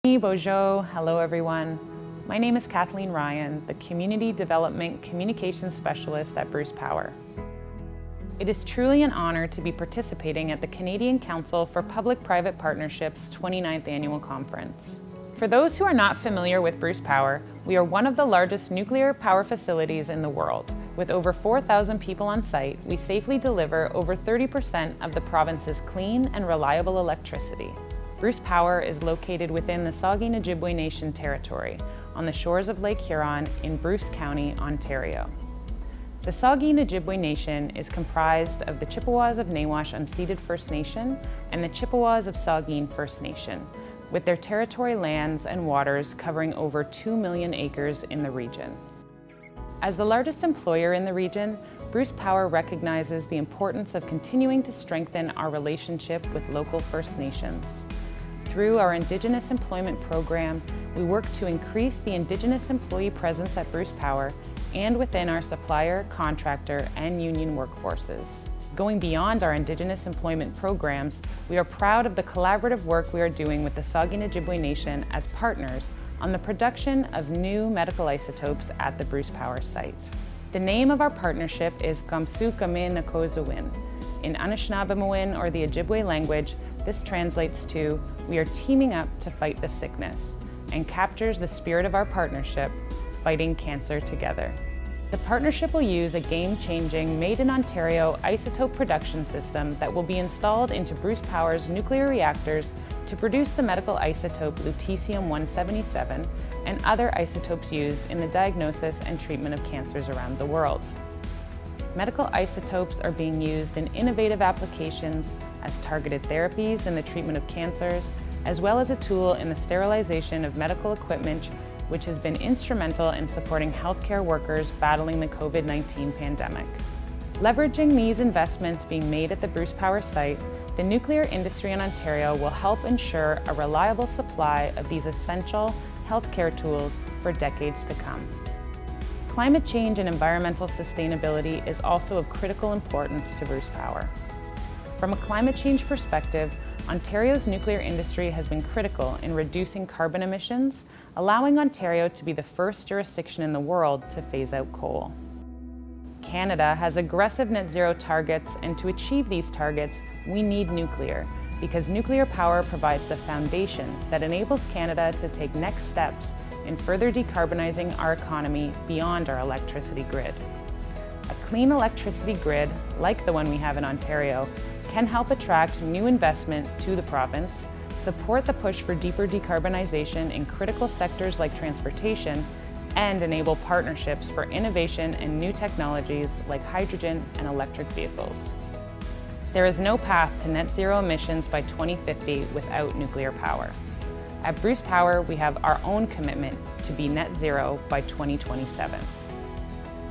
Bonjour, hello everyone. My name is Kathleen Ryan, the Community Development Communications Specialist at Bruce Power. It is truly an honor to be participating at the Canadian Council for Public-Private Partnerships 29th Annual Conference. For those who are not familiar with Bruce Power, we are one of the largest nuclear power facilities in the world. With over 4,000 people on site, we safely deliver over 30% of the province's clean and reliable electricity. Bruce Power is located within the Saugeen Ojibwe Nation territory on the shores of Lake Huron in Bruce County, Ontario. The Saugeen Ojibwe Nation is comprised of the Chippewas of Nawash Unceded First Nation and the Chippewas of Saugeen First Nation, with their territory lands and waters covering over 2 million acres in the region. As the largest employer in the region, Bruce Power recognizes the importance of continuing to strengthen our relationship with local First Nations. Through our Indigenous Employment Program, we work to increase the Indigenous employee presence at Bruce Power and within our supplier, contractor, and union workforces. Going beyond our Indigenous employment programs, we are proud of the collaborative work we are doing with the Saugeen Ojibwe Nation as partners on the production of new medical isotopes at the Bruce Power site. The name of our partnership is Gamsu Kamin Nakozawin. In Anishinaabemowin, or the Ojibwe language, this translates to, "We are teaming up to fight the sickness," and captures the spirit of our partnership, fighting cancer together. The partnership will use a game-changing, made-in-Ontario isotope production system that will be installed into Bruce Power's nuclear reactors to produce the medical isotope lutetium-177 and other isotopes used in the diagnosis and treatment of cancers around the world. Medical isotopes are being used in innovative applications as targeted therapies in the treatment of cancers, as well as a tool in the sterilization of medical equipment, which has been instrumental in supporting healthcare workers battling the COVID-19 pandemic. Leveraging these investments being made at the Bruce Power site, the nuclear industry in Ontario will help ensure a reliable supply of these essential healthcare tools for decades to come. Climate change and environmental sustainability is also of critical importance to Bruce Power. From a climate change perspective, Ontario's nuclear industry has been critical in reducing carbon emissions, allowing Ontario to be the first jurisdiction in the world to phase out coal. Canada has aggressive net zero targets, and to achieve these targets, we need nuclear, because nuclear power provides the foundation that enables Canada to take next steps in further decarbonizing our economy beyond our electricity grid. A clean electricity grid, like the one we have in Ontario, can help attract new investment to the province, support the push for deeper decarbonization in critical sectors like transportation, and enable partnerships for innovation and new technologies like hydrogen and electric vehicles. There is no path to net zero emissions by 2050 without nuclear power. At Bruce Power, we have our own commitment to be net zero by 2027.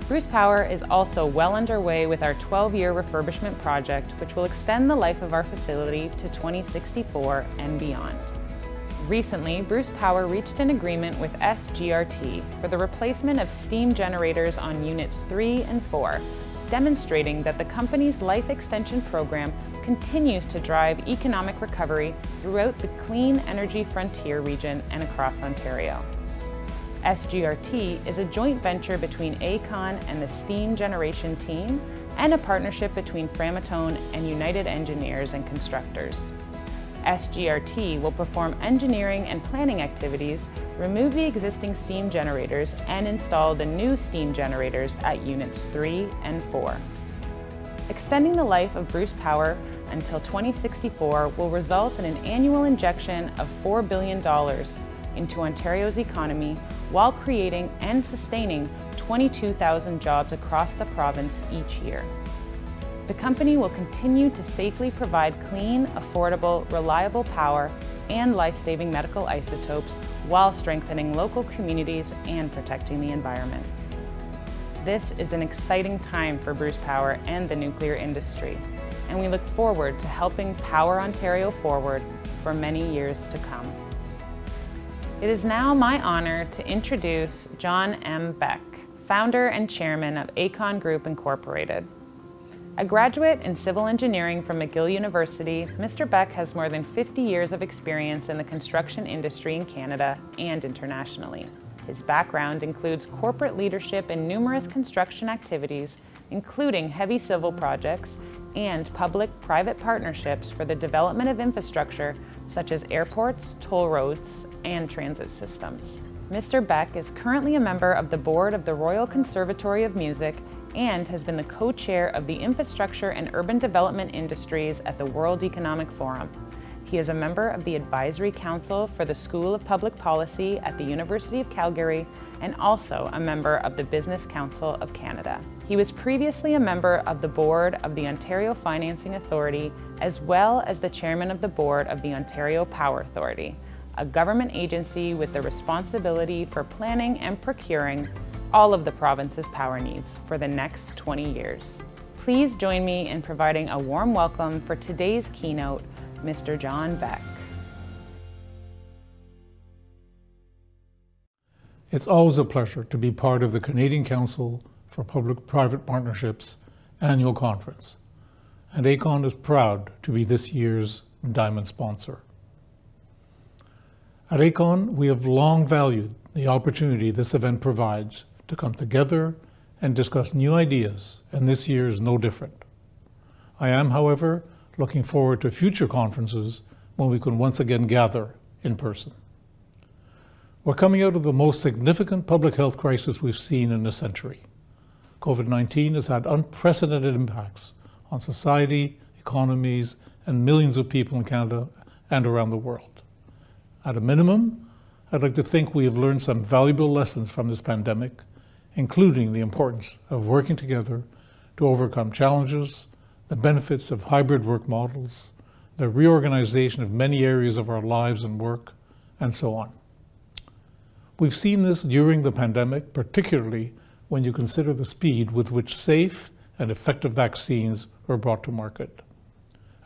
Bruce Power is also well underway with our 12-year refurbishment project, which will extend the life of our facility to 2064 and beyond. Recently, Bruce Power reached an agreement with SGRT for the replacement of steam generators on Units 3 and 4, demonstrating that the company's life extension program continues to drive economic recovery throughout the clean energy frontier region and across Ontario. SGRT is a joint venture between Aecon and the steam generation team, and a partnership between Framatome and United Engineers and Constructors. SGRT will perform engineering and planning activities, remove the existing steam generators, and install the new steam generators at Units 3 and 4. Extending the life of Bruce Power until 2064 will result in an annual injection of $4 billion into Ontario's economy, while creating and sustaining 22,000 jobs across the province each year. The company will continue to safely provide clean, affordable, reliable power and life-saving medical isotopes while strengthening local communities and protecting the environment. This is an exciting time for Bruce Power and the nuclear industry, and we look forward to helping power Ontario forward for many years to come. It is now my honor to introduce John M. Beck, founder and chairman of Aecon Group Inc. A graduate in civil engineering from McGill University, Mr. Beck has more than 50 years of experience in the construction industry in Canada and internationally. His background includes corporate leadership in numerous construction activities, including heavy civil projects and public-private partnerships for the development of infrastructure such as airports, toll roads, and transit systems. Mr. Beck is currently a member of the board of the Royal Conservatory of Music and has been the co-chair of the Infrastructure and Urban Development Industries at the World Economic Forum. He is a member of the Advisory Council for the School of Public Policy at the University of Calgary and also a member of the Business Council of Canada. He was previously a member of the board of the Ontario Financing Authority as well as the chairman of the board of the Ontario Power Authority, a government agency with the responsibility for planning and procuring all of the province's power needs for the next 20 years. Please join me in providing a warm welcome for today's keynote, Mr. John Beck. It's always a pleasure to be part of the Canadian Council for Public-Private Partnerships annual conference, and Aecon is proud to be this year's diamond sponsor. At Aecon, we have long valued the opportunity this event provides to come together and discuss new ideas, and this year is no different. I am, however, looking forward to future conferences when we can once again gather in person. We're coming out of the most significant public health crisis we've seen in a century. COVID-19 has had unprecedented impacts on society, economies, and millions of people in Canada and around the world. At a minimum, I'd like to think we have learned some valuable lessons from this pandemic, including the importance of working together to overcome challenges, the benefits of hybrid work models, the reorganization of many areas of our lives and work, and so on. We've seen this during the pandemic, particularly when you consider the speed with which safe and effective vaccines were brought to market.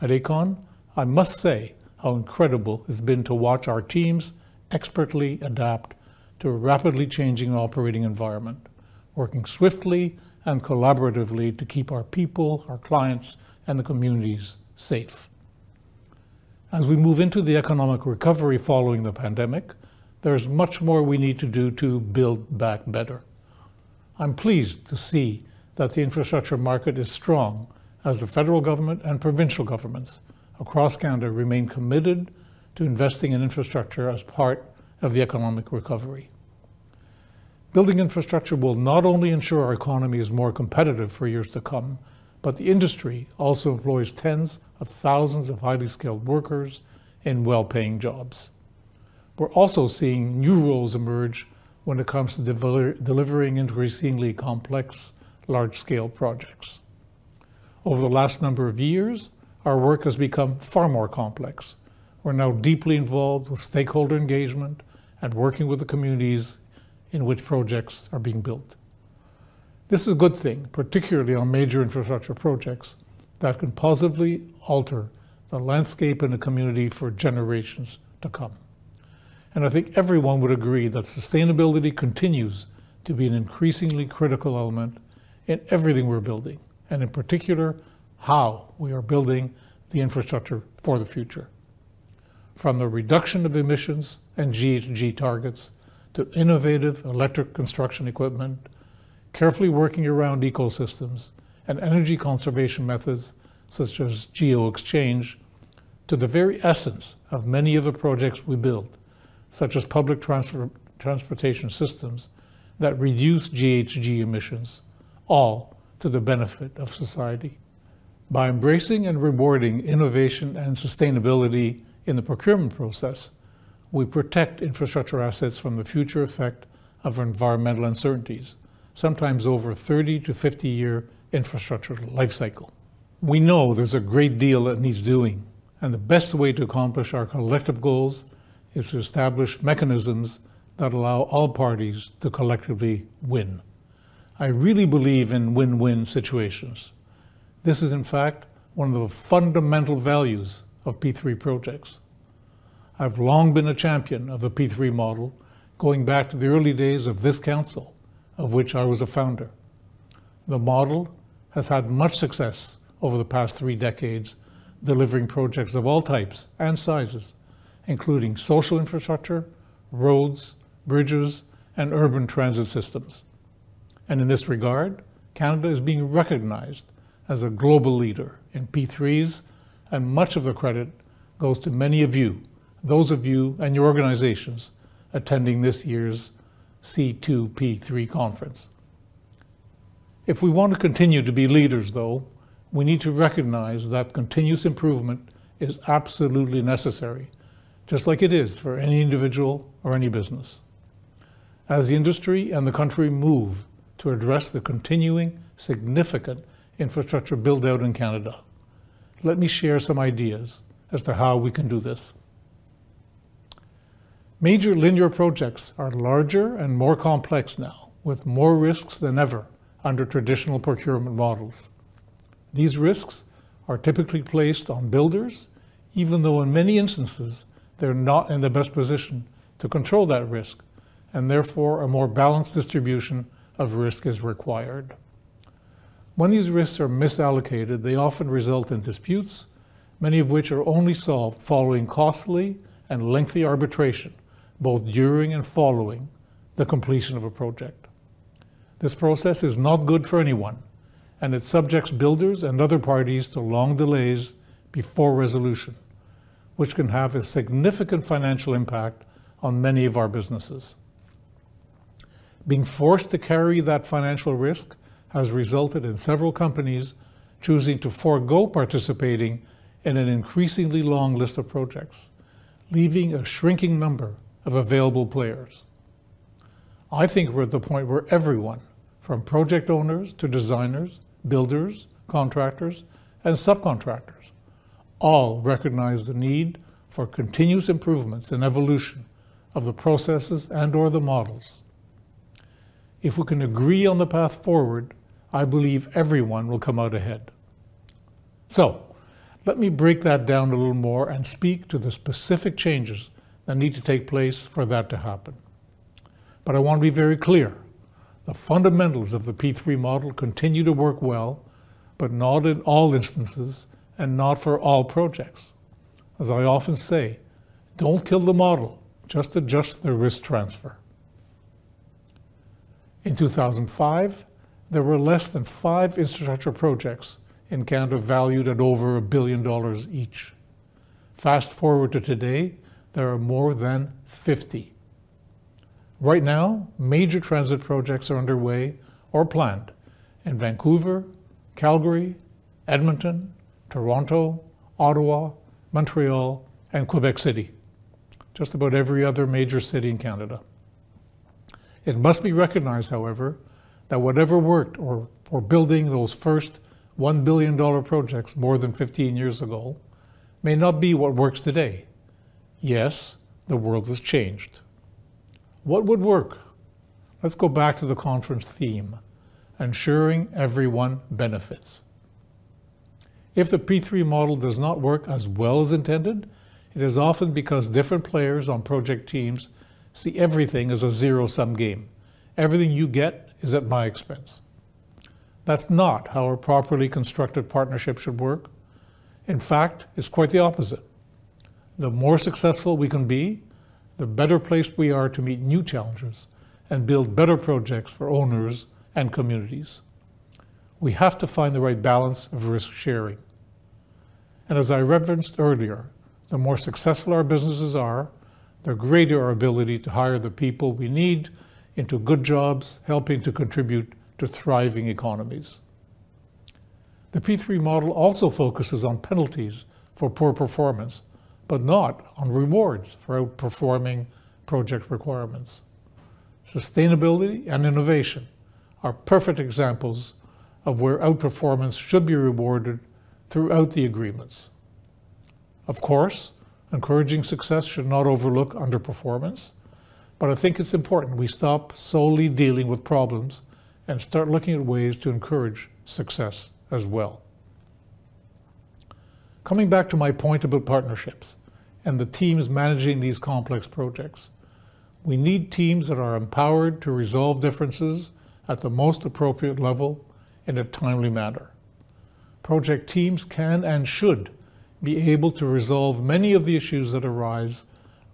At Aecon, I must say how incredible it's been to watch our teams expertly adapt to a rapidly changing operating environment, working swiftly and collaboratively to keep our people, our clients, and the communities safe. As we move into the economic recovery following the pandemic, there's much more we need to do to build back better. I'm pleased to see that the infrastructure market is strong as the federal government and provincial governments across Canada remain committed to investing in infrastructure as part of the economic recovery. Building infrastructure will not only ensure our economy is more competitive for years to come, but the industry also employs tens of thousands of highly skilled workers in well-paying jobs. We're also seeing new roles emerge when it comes to delivering increasingly complex, large-scale projects. Over the last number of years, our work has become far more complex. We're now deeply involved with stakeholder engagement and working with the communities in which projects are being built. This is a good thing, particularly on major infrastructure projects that can positively alter the landscape in a community for generations to come. And I think everyone would agree that sustainability continues to be an increasingly critical element in everything we're building, and in particular, how we are building the infrastructure for the future. From the reduction of emissions and GHG targets to innovative electric construction equipment, carefully working around ecosystems, and energy conservation methods such as geo-exchange, to the very essence of many of the projects we build, such as public transportation systems that reduce GHG emissions, all to the benefit of society. By embracing and rewarding innovation and sustainability in the procurement process, we protect infrastructure assets from the future effect of environmental uncertainties, sometimes over a 30 to 50-year infrastructure life cycle. We know there's a great deal that needs doing, and the best way to accomplish our collective goals is to establish mechanisms that allow all parties to collectively win. I really believe in win-win situations. This is, in fact, one of the fundamental values of P3 projects. I've long been a champion of the P3 model, going back to the early days of this council, of which I was a founder. The model has had much success over the past 3 decades, delivering projects of all types and sizes, including social infrastructure, roads, bridges, and urban transit systems. And in this regard, Canada is being recognized as a global leader in P3s, and much of the credit goes to many of you, those of you and your organizations attending this year's C2P3 conference. If we want to continue to be leaders, though, we need to recognize that continuous improvement is absolutely necessary, just like it is for any individual or any business. As the industry and the country move to address the continuing significant infrastructure build-out in Canada, let me share some ideas as to how we can do this. Major linear projects are larger and more complex now, with more risks than ever under traditional procurement models. These risks are typically placed on builders, even though in many instances they're not in the best position to control that risk, and therefore a more balanced distribution of risk is required. When these risks are misallocated, they often result in disputes, many of which are only solved following costly and lengthy arbitration, both during and following the completion of a project. This process is not good for anyone, and it subjects builders and other parties to long delays before resolution, which can have a significant financial impact on many of our businesses. Being forced to carry that financial risk has resulted in several companies choosing to forego participating in an increasingly long list of projects, leaving a shrinking number of available players. I think we're at the point where everyone, from project owners to designers, builders, contractors, and subcontractors, all recognize the need for continuous improvements and evolution of the processes and/or the models. If we can agree on the path forward, I believe everyone will come out ahead. So, let me break that down a little more and speak to the specific changes that need to take place for that to happen. But I want to be very clear. The fundamentals of the P3 model continue to work well, but not in all instances and not for all projects. As I often say, don't kill the model, just adjust the risk transfer. In 2005, there were less than 5 infrastructure projects in Canada valued at over $1 billion each. Fast forward to today, there are more than 50. Right now, major transit projects are underway or planned in Vancouver, Calgary, Edmonton, Toronto, Ottawa, Montreal, and Quebec City. Just about every other major city in Canada. It must be recognized, however, that whatever worked for building those first $1 billion projects more than 15 years ago may not be what works today. Yes, the world has changed. What would work? Let's go back to the conference theme, ensuring everyone benefits. If the P3 model does not work as well as intended, it is often because different players on project teams see everything as a zero-sum game. Everything you get is at my expense. That's not how a properly constructed partnership should work. In fact, it's quite the opposite. The more successful we can be, the better placed we are to meet new challenges and build better projects for owners and communities. We have to find the right balance of risk sharing. And as I referenced earlier, the more successful our businesses are, the greater our ability to hire the people we need into good jobs, helping to contribute to thriving economies. The P3 model also focuses on penalties for poor performance, but not on rewards for outperforming project requirements. Sustainability and innovation are perfect examples of where outperformance should be rewarded throughout the agreements. Of course, encouraging success should not overlook underperformance, but I think it's important we stop solely dealing with problems and start looking at ways to encourage success as well. Coming back to my point about partnerships and the teams managing these complex projects, we need teams that are empowered to resolve differences at the most appropriate level in a timely manner. Project teams can and should be able to resolve many of the issues that arise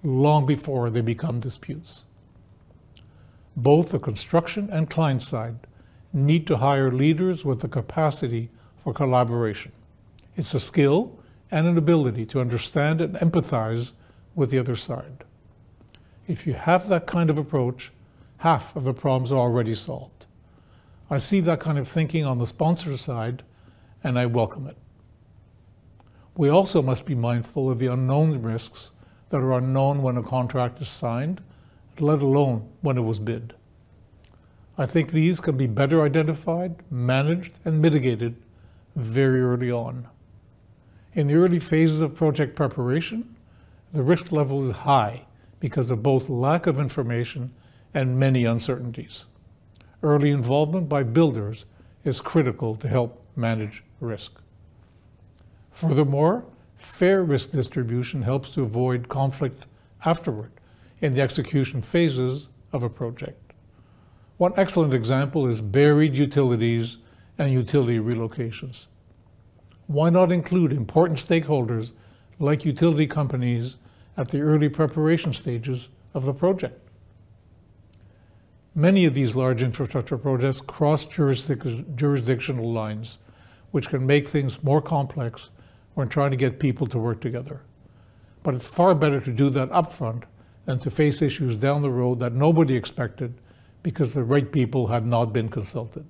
long before they become disputes. Both the construction and client side need to hire leaders with the capacity for collaboration. It's a skill and an ability to understand and empathize with the other side. If you have that kind of approach, half of the problems are already solved. I see that kind of thinking on the sponsor side, and I welcome it. We also must be mindful of the unknown risks that are unknown when a contract is signed, let alone when it was bid. I think these can be better identified, managed, and mitigated very early on. In the early phases of project preparation, the risk level is high because of both lack of information and many uncertainties. Early involvement by builders is critical to help manage risk. Furthermore, fair risk distribution helps to avoid conflict afterward in the execution phases of a project. One excellent example is buried utilities and utility relocations. Why not include important stakeholders like utility companies at the early preparation stages of the project? Many of these large infrastructure projects cross jurisdictional lines, which can make things more complex when trying to get people to work together. But it's far better to do that upfront than to face issues down the road that nobody expected because the right people had not been consulted.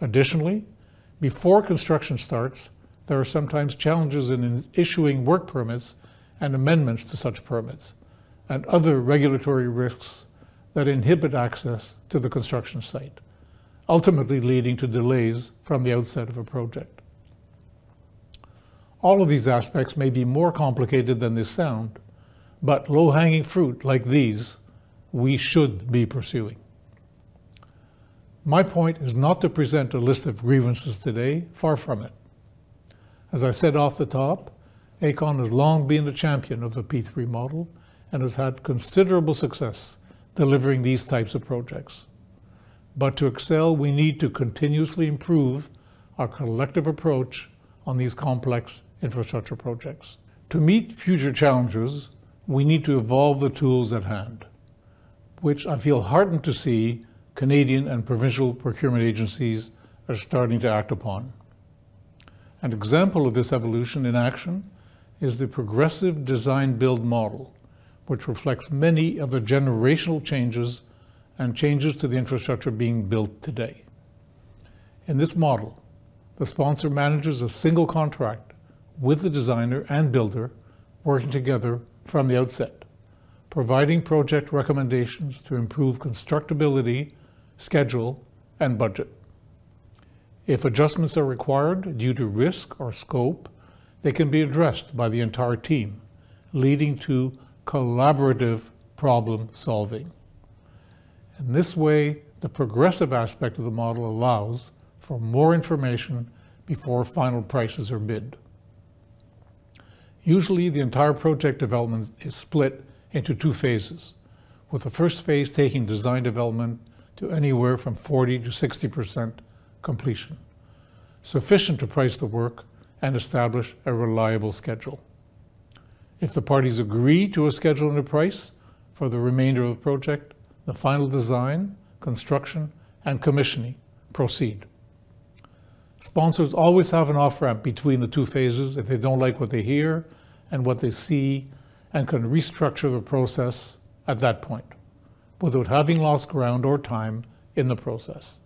Additionally, before construction starts, there are sometimes challenges in issuing work permits and amendments to such permits, and other regulatory risks that inhibit access to the construction site, ultimately leading to delays from the outset of a project. All of these aspects may be more complicated than they sound, but low-hanging fruit like these we should be pursuing. My point is not to present a list of grievances today, far from it. As I said off the top, Aecon has long been a champion of the P3 model and has had considerable success delivering these types of projects. But to excel, we need to continuously improve our collective approach on these complex infrastructure projects. To meet future challenges, we need to evolve the tools at hand, which I feel heartened to see Canadian and provincial procurement agencies are starting to act upon. An example of this evolution in action is the progressive design-build model, which reflects many of the generational changes and changes to the infrastructure being built today. In this model, the sponsor manages a single contract with the designer and builder working together from the outset, providing project recommendations to improve constructability, schedule, and budget. If adjustments are required due to risk or scope, they can be addressed by the entire team, leading to collaborative problem solving. In this way, the progressive aspect of the model allows for more information before final prices are bid. Usually, the entire project development is split into two phases, with the first phase taking design development to anywhere from 40 to 60% completion, sufficient to price the work and establish a reliable schedule. If the parties agree to a schedule and a price for the remainder of the project, the final design, construction, and commissioning proceed. Sponsors always have an off-ramp between the two phases if they don't like what they hear and what they see, and can restructure the process at that point, without having lost ground or time in the process.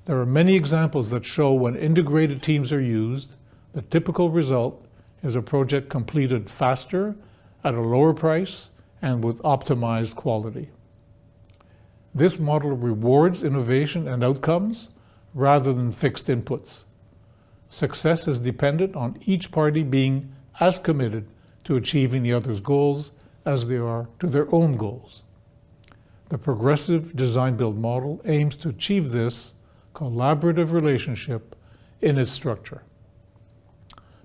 There are many examples that show when integrated teams are used, the typical result is a project completed faster, at a lower price, and with optimized quality. This model rewards innovation and outcomes rather than fixed inputs. Success is dependent on each party being as committed to achieving the other's goals as they are to their own goals. The progressive design-build model aims to achieve this collaborative relationship in its structure.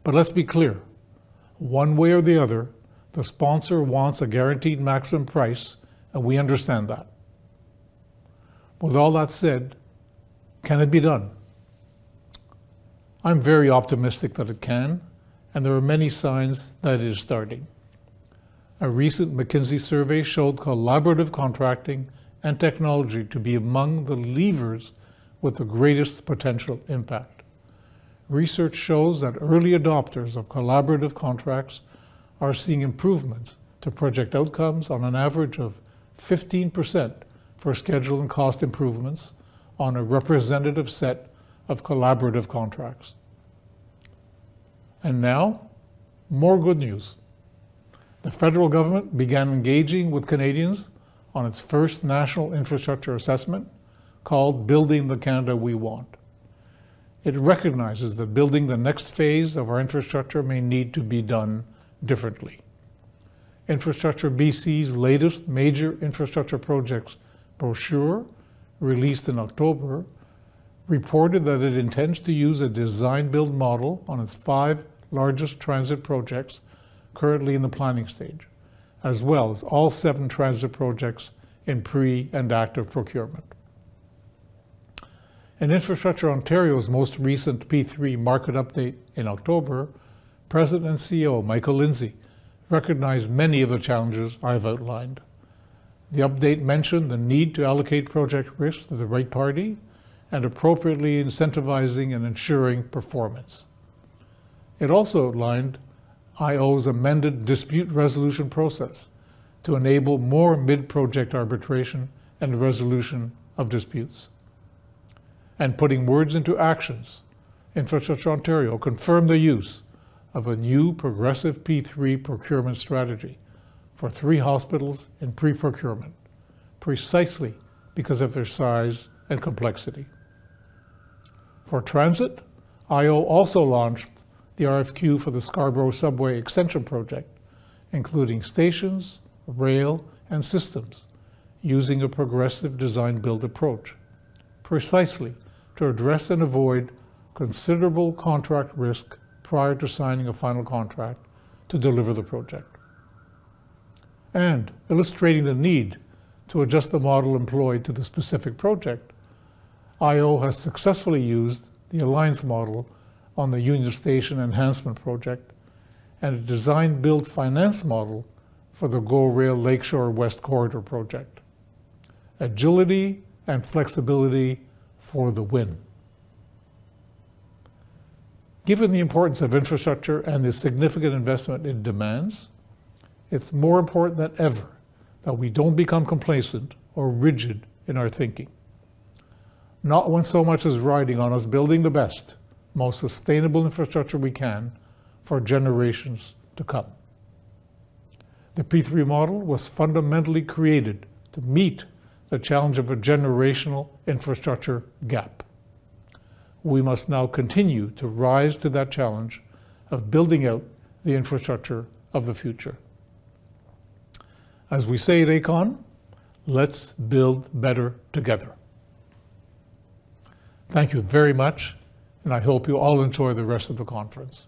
But let's be clear, one way or the other, the sponsor wants a guaranteed maximum price, and we understand that. With all that said, Can it be done? I'm very optimistic that it can, and there are many signs that it is starting. A recent McKinsey survey showed collaborative contracting and technology to be among the levers with the greatest potential impact. Research shows that early adopters of collaborative contracts are seeing improvements to project outcomes on an average of 15% for schedule and cost improvements on a representative set of collaborative contracts. And now, more good news. The federal government began engaging with Canadians on its first national infrastructure assessment called Building the Canada We Want. It recognizes that building the next phase of our infrastructure may need to be done differently. Infrastructure BC's latest major infrastructure projects brochure, released in October, reported that it intends to use a design-build model on its 5 largest transit projects currently in the planning stage, as well as all 7 transit projects in pre- and active procurement. In Infrastructure Ontario's most recent P3 market update in October, President and CEO Michael Lindsay recognized many of the challenges I've outlined. The update mentioned the need to allocate project risk to the right party and appropriately incentivizing and ensuring performance. It also outlined IO's amended dispute resolution process to enable more mid-project arbitration and resolution of disputes. And putting words into actions, Infrastructure Ontario confirmed the use of a new progressive P3 procurement strategy for 3 hospitals in pre-procurement, precisely because of their size and complexity. For transit, IO also launched the RFQ for the Scarborough Subway Extension Project, including stations, rail, and systems, using a progressive design-build approach, precisely to address and avoid considerable contract risk prior to signing a final contract to deliver the project. And illustrating the need to adjust the model employed to the specific project, IO has successfully used the alliance model on the Union Station Enhancement Project and a design-build finance model for the GO Rail Lakeshore West Corridor project. Agility and flexibility for the win. Given the importance of infrastructure and the significant investment it demands, it's more important than ever that we don't become complacent or rigid in our thinking. Not when so much is riding on us building the best, most sustainable infrastructure we can for generations to come. The P3 model was fundamentally created to meet the challenge of a generational infrastructure gap. We must now continue to rise to that challenge of building out the infrastructure of the future. As we say at Aecon, let's build better together. Thank you very much, and I hope you all enjoy the rest of the conference.